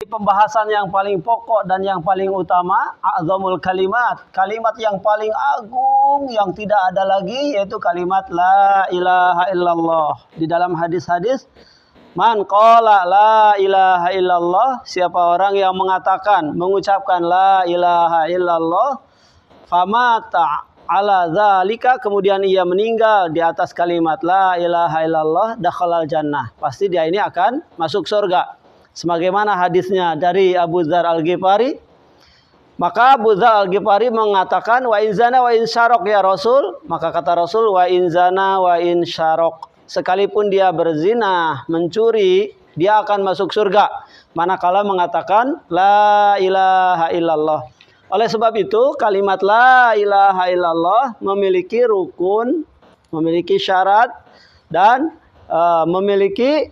Pembahasan yang paling pokok dan yang paling utama, a'zamul kalimat, kalimat yang paling agung yang tidak ada lagi, yaitu kalimat la ilaha illallah. Di dalam hadis-hadis, man qala la ilaha illallah, siapa orang yang mengatakan, mengucapkan la ilaha illallah, famata ala dzalika, kemudian ia meninggal di atas kalimat la ilaha illallah, dakhalal jannah, pasti dia ini akan masuk surga. Sebagaimana hadisnya dari Abu Dzar Al-Ghifari, maka Abu Dzar Al-Ghifari mengatakan, wa in zana wa in syarok ya Rasul, maka kata Rasul, wa in zana wa in syarok, sekalipun dia berzina, mencuri, dia akan masuk surga manakala mengatakan la ilaha illallah. Oleh sebab itu, kalimat la ilaha illallah memiliki rukun, memiliki syarat, dan memiliki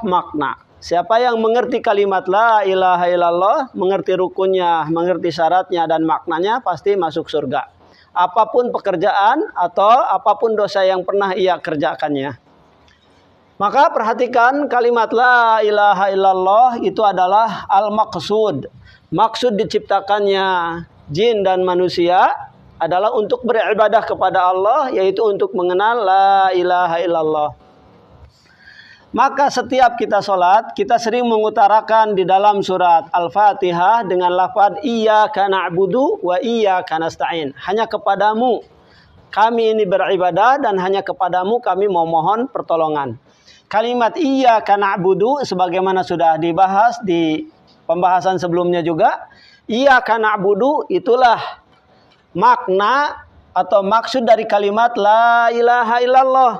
makna. Siapa yang mengerti kalimat la ilaha illallah, mengerti rukunnya, mengerti syaratnya dan maknanya, pasti masuk surga. Apapun pekerjaan atau apapun dosa yang pernah ia kerjakannya. Maka perhatikan kalimat la ilaha illallah itu adalah al-maqsud. Maksud diciptakannya jin dan manusia adalah untuk beribadah kepada Allah, yaitu untuk mengenal la ilaha illallah. Maka setiap kita sholat, kita sering mengutarakan di dalam surat Al-Fatihah dengan lafaz iyyaka na'budu wa iyyaka nasta'in. Hanya kepadamu kami ini beribadah dan hanya kepadamu kami memohon pertolongan. Kalimat iyyaka na'budu sebagaimana sudah dibahas di pembahasan sebelumnya juga, iyyaka na'budu itulah makna atau maksud dari kalimat la ilaha illallah,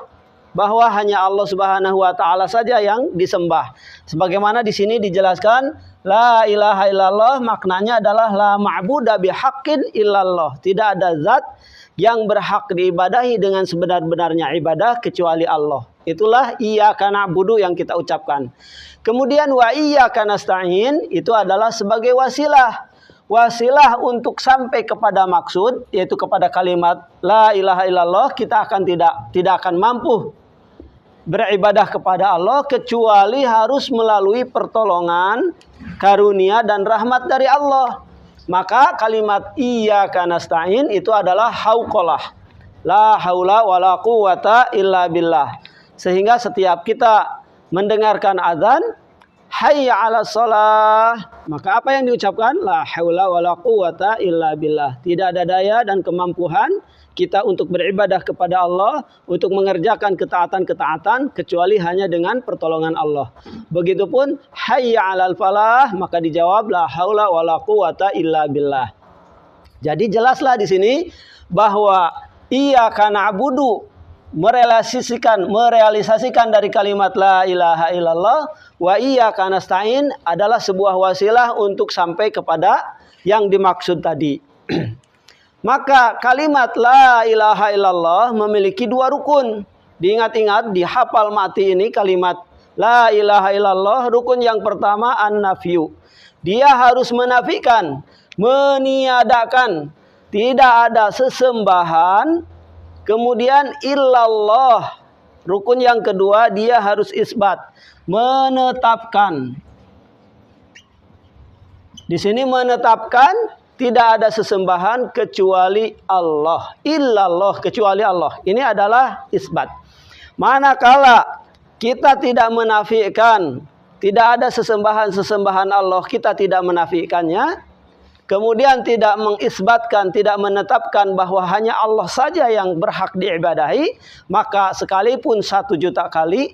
bahwa hanya Allah Subhanahu wa taala saja yang disembah. Sebagaimana di sini dijelaskan la ilaha illallah maknanya adalah la ma'budu bihaqqin illallah. Tidak ada zat yang berhak diibadahi dengan sebenar-benarnya ibadah kecuali Allah. Itulah iyyaka na'budu yang kita ucapkan. Kemudian wa iyyaka nasta'in itu adalah sebagai wasilah. Wasilah untuk sampai kepada maksud, yaitu kepada kalimat la ilaha illallah. Kita akan tidak akan mampu beribadah kepada Allah kecuali harus melalui pertolongan, karunia dan rahmat dari Allah. Maka kalimat iyyaka nasta'in itu adalah hauqalah, la haula wala quwata illa billah. Sehingga setiap kita mendengarkan azan hayya 'alas shalah, maka apa yang diucapkan? La haula wala quwata illa billah. Tidak ada daya dan kemampuan kita untuk beribadah kepada Allah, untuk mengerjakan ketaatan-ketaatan kecuali hanya dengan pertolongan Allah. Begitupun hayya 'alal falah, maka dijawab la haula wala quwata illa billah. Jadi jelaslah di sini bahwa iyyaka na'budu merealisasikan dari kalimat la ilaha illallah, wa iyyaka nasta'in adalah sebuah wasilah untuk sampai kepada yang dimaksud tadi. Maka kalimat la ilaha illallah memiliki dua rukun. Diingat-ingat, dihafal mati ini kalimat la ilaha illallah. Rukun yang pertama an-nafyu. Dia harus menafikan, meniadakan, tidak ada sesembahan. Kemudian illallah. Rukun yang kedua dia harus isbat, menetapkan. Di sini menetapkan tidak ada sesembahan kecuali Allah. Illallah, kecuali Allah. Ini adalah isbat. Manakala kita tidak menafikan, tidak ada sesembahan Allah, kita tidak menafikannya, kemudian tidak mengisbatkan, tidak menetapkan bahwa hanya Allah saja yang berhak diibadahi, maka sekalipun 1.000.000 kali,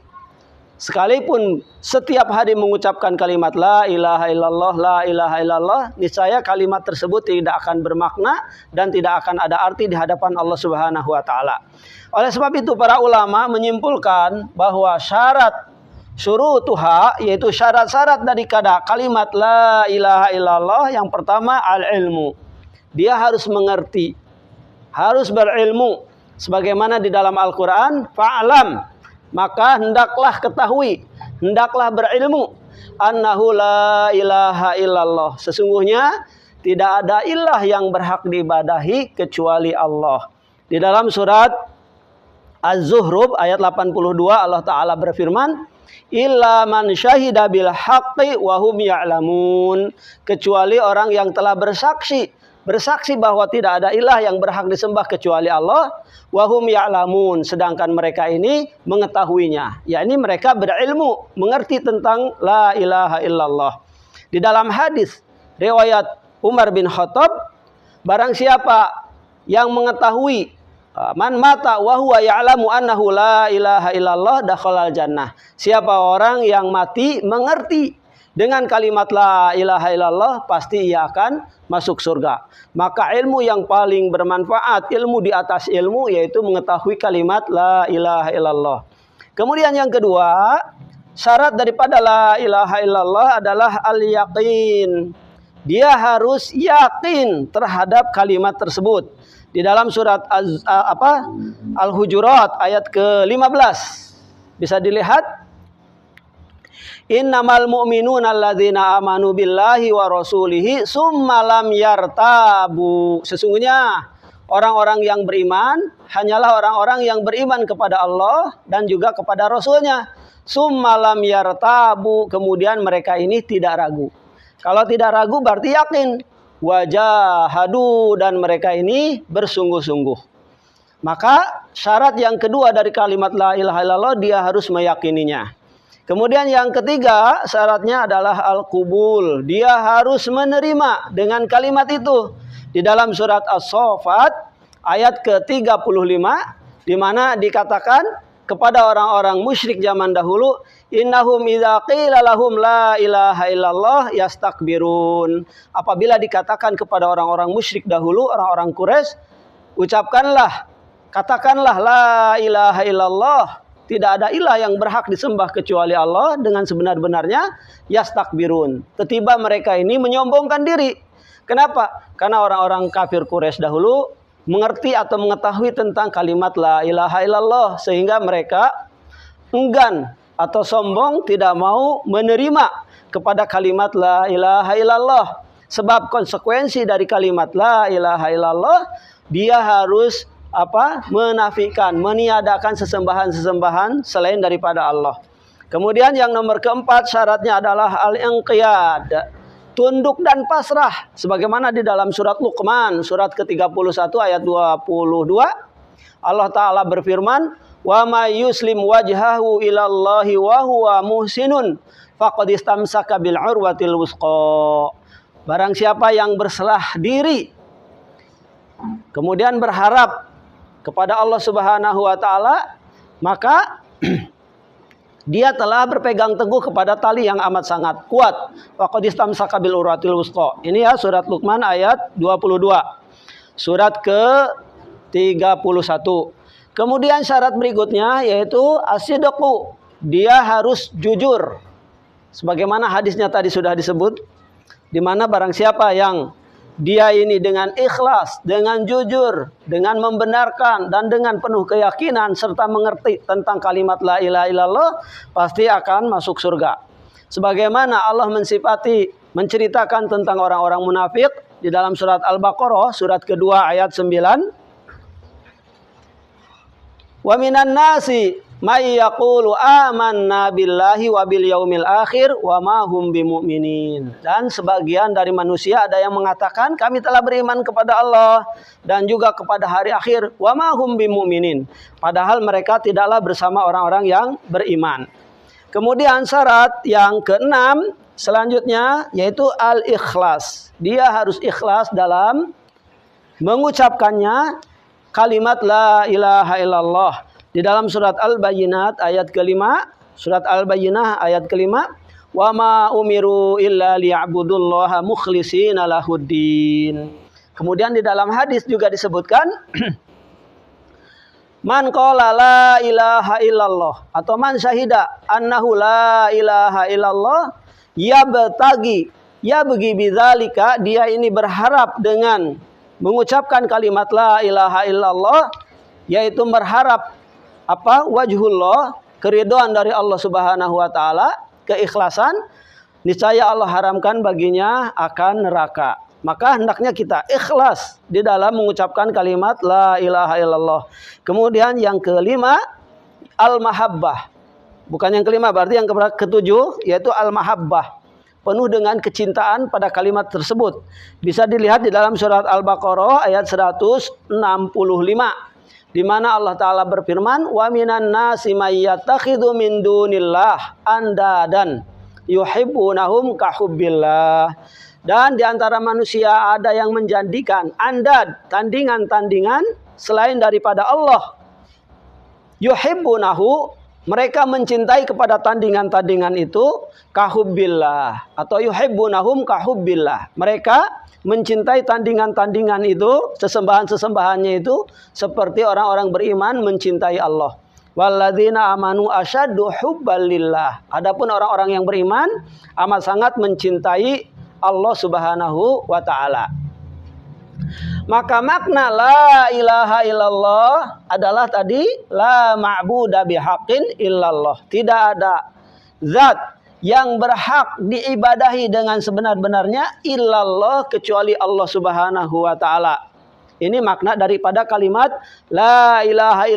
sekalipun setiap hari mengucapkan kalimat la ilaha illallah, la ilaha illallah, niscaya kalimat tersebut tidak akan bermakna dan tidak akan ada arti di hadapan Allah Subhanahu wa taala. Oleh sebab itu para ulama menyimpulkan bahwa syarat syurutuha, yaitu syarat-syarat dari kalimat la ilaha illallah, yang pertama al-ilmu. Dia harus mengerti, harus berilmu. Sebagaimana di dalam Al-Quran, fa'lam, maka hendaklah ketahui, hendaklah berilmu, annahu la ilaha illallah, sesungguhnya tidak ada ilah yang berhak diibadahi kecuali Allah. Di dalam surat Az-Zuhruf ayat 82 Allah Ta'ala berfirman, illa man syahida bil haqqi wa hum ya'lamun, kecuali orang yang telah bersaksi bahwa tidak ada ilah yang berhak disembah kecuali Allah, wa hum ya'lamun, sedangkan mereka ini mengetahuinya, yakni mereka berilmu, mengerti tentang la ilaha illallah. Di dalam hadis riwayat Umar bin Khattab, barang siapa yang mengetahui man mata wa huwa ya'lamu annahu la ilaha illallah dakhalal jannah, siapa orang yang mati mengerti dengan kalimat la ilaha illallah, pasti ia akan masuk surga. Maka ilmu yang paling bermanfaat, ilmu di atas ilmu, yaitu mengetahui kalimat la ilaha illallah. Kemudian yang kedua, syarat daripada la ilaha illallah adalah al-yaqin. Dia harus yakin terhadap kalimat tersebut. Di dalam surat Al-Hujurat ayat ke-15 bisa dilihat, innamal mu'minuna alladzina amanu billahi wa rasulihi summa lam yartabu, sesungguhnya orang-orang yang beriman hanyalah orang-orang yang beriman kepada Allah dan juga kepada Rasulnya. Summa lam yartabu, kemudian mereka ini tidak ragu. Kalau tidak ragu berarti yakin. Wajahadu, dan mereka ini bersungguh-sungguh. Maka syarat yang kedua dari kalimat la ilaha illallah, dia harus meyakininya. Kemudian yang ketiga syaratnya adalah al-qubul, dia harus menerima dengan kalimat itu. Di dalam surat As-Saffat ayat ke-35, di mana dikatakan kepada orang-orang musyrik zaman dahulu, innahum idza qila lahum la ilaha illallah yastakbirun. Apabila dikatakan kepada orang-orang musyrik dahulu, orang-orang Quraisy, katakanlah la ilaha illallah, tidak ada ilah yang berhak disembah kecuali Allah dengan sebenar-benarnya, yastakbirun. Tiba-tiba mereka ini menyombongkan diri. Kenapa? Karena orang-orang kafir Quraisy dahulu mengerti atau mengetahui tentang kalimat la ilaha illallah, sehingga mereka enggan atau sombong tidak mau menerima kepada kalimat la ilaha illallah. Sebab konsekuensi dari kalimat la ilaha illallah, dia harus menafikan, meniadakan sesembahan-sesembahan selain daripada Allah. Kemudian yang nomor keempat syaratnya adalah al-inqiyad, tunduk dan pasrah, sebagaimana di dalam surat Luqman surat ke-31 ayat 22 Allah Ta'ala berfirman, wa may yuslim wajhahu ilallahi wa huwa muhsinun faqad istamsaka bil urwatil wusqa. Barang siapa yang berserah diri kemudian berharap kepada Allah Subhanahu wa taala, maka dia telah berpegang teguh kepada tali yang amat sangat kuat. Faqad istamsaka bil urwatil wusqa. Ini ya surat Luqman ayat 22. Surat ke-31. Kemudian syarat berikutnya yaitu as-sidqu. Dia harus jujur. Sebagaimana hadisnya tadi sudah disebut, di mana barang siapa yang dia ini dengan ikhlas, dengan jujur, dengan membenarkan dan dengan penuh keyakinan serta mengerti tentang kalimat la ilaha illallah, pasti akan masuk surga. Sebagaimana Allah menceritakan tentang orang-orang munafik di dalam surat Al-Baqarah surat kedua ayat 9. Wa minan nasi may yaqulu amanna billahi wa bil yaumil akhir wa ma hum bimumin. Dan sebagian dari manusia ada yang mengatakan kami telah beriman kepada Allah dan juga kepada hari akhir, wa ma hum bimuminin, padahal mereka tidaklah bersama orang-orang yang beriman. Kemudian syarat yang keenam selanjutnya yaitu al-ikhlas. Dia harus ikhlas dalam mengucapkannya kalimat la ilaha illallah. Di dalam surat Al-Bayyinat ayat kelima, surat Al-Bayyinah ayat kelima, wa ma umiru illa liya'budullaha mukhlishina lahuddin. Kemudian di dalam hadis juga disebutkan man qala la ilaha illallah atau man syahida annahu la ilaha illallah yabtagi bidzalika, dia ini berharap dengan mengucapkan kalimat la ilaha illallah, yaitu berharap wajhullah, keridhaan dari Allah Subhanahu wa taala, keikhlasan, niscaya Allah haramkan baginya akan neraka. Maka hendaknya kita ikhlas di dalam mengucapkan kalimat la ilaha illallah. Kemudian yang kelima, al-mahabbah. Bukan yang kelima, berarti yang ketujuh, yaitu al-mahabbah. Penuh dengan kecintaan pada kalimat tersebut. Bisa dilihat di dalam surat Al-Baqarah ayat 165. Di mana Allah Ta'ala berfirman, wa minan nasi may yattakhidhu min dunillah andadan yuhibbunahum kahubbillah. Dan di antara manusia ada yang menjadikan andad, tandingan-tandingan selain daripada Allah. Yuhibbunahu, mereka mencintai kepada tandingan-tandingan itu kahubbillah, atau yuhibbunahum kahubbillah. Mereka mencintai tandingan-tandingan itu, sesembahan-sesembahannya itu seperti orang-orang beriman mencintai Allah. Walladzina amanu asyaddu hubbalillah. Adapun orang-orang yang beriman amat sangat mencintai Allah Subhanahu wa taala. Maka makna la ilaha illallah adalah tadi la ma'buda bihaqqin illallah. Tidak ada zat yang berhak diibadahi dengan sebenar-benarnya illallah, kecuali Allah Subhanahu wa taala. Ini makna daripada kalimat la ilaha illallah.